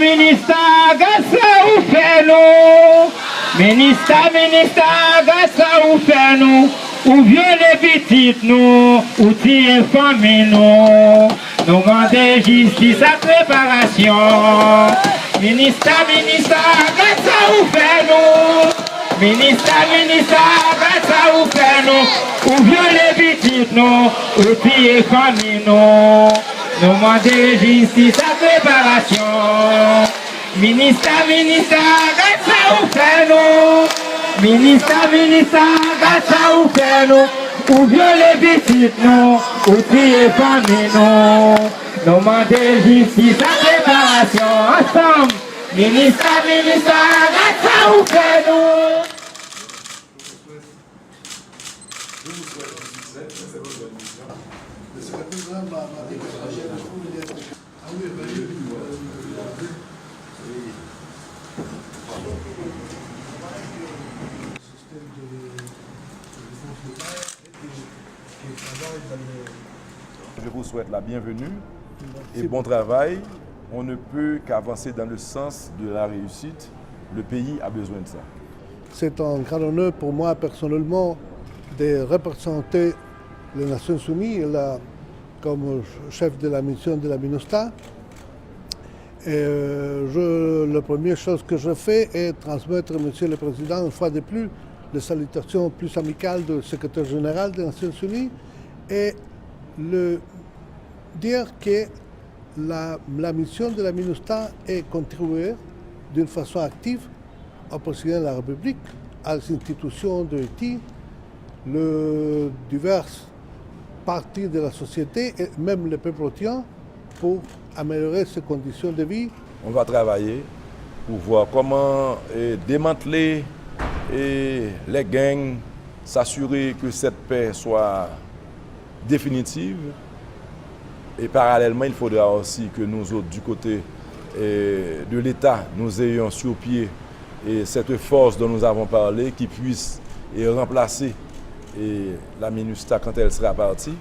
ministre, gasa ou fait nous. Ministre, gasa ou fait nous. Ou violer petites nous, ou tirer famille nous. Nous demandons justice à préparation. Ministre, gasa ou fait nous. Ministre, gasa ou fait nous. Ou violer petites nous, ou tirer famille nous. Nous demandons justice à préparation. Ministre, gasa ou fait nous. Ministre, gasa ou fait nous. Ou violer petites nous, ou tirer famille nous. Nous demandons justice à préparation. Ensemble. Ministre, gasa ou fait nous. Je vous souhaite la bienvenue et bon travail. On ne peut qu'avancer dans le sens de la réussite. Le pays a besoin de ça. C'est un grand honneur pour moi personnellement de représenter les Nations Unies comme chef de la mission de la MINUSTAH. La première chose que je fais est transmettre, Monsieur le Président, une fois de plus, les salutations plus amicales du secrétaire général des Nations Unies et dire que la mission de la MINUSTAH est contribuer d'une façon active au président de la République, aux institutions de l'État, les diverses parties de la société et même le peuple haïtien pour améliorer ses conditions de vie. On va travailler pour voir comment démanteler les gangs, s'assurer que cette paix soit définitive. Et parallèlement, il faudra aussi que nous autres, du côté de l'État, nous ayons sur pied cette force dont nous avons parlé qui puisse remplacer la MINUSTAH quand elle sera partie.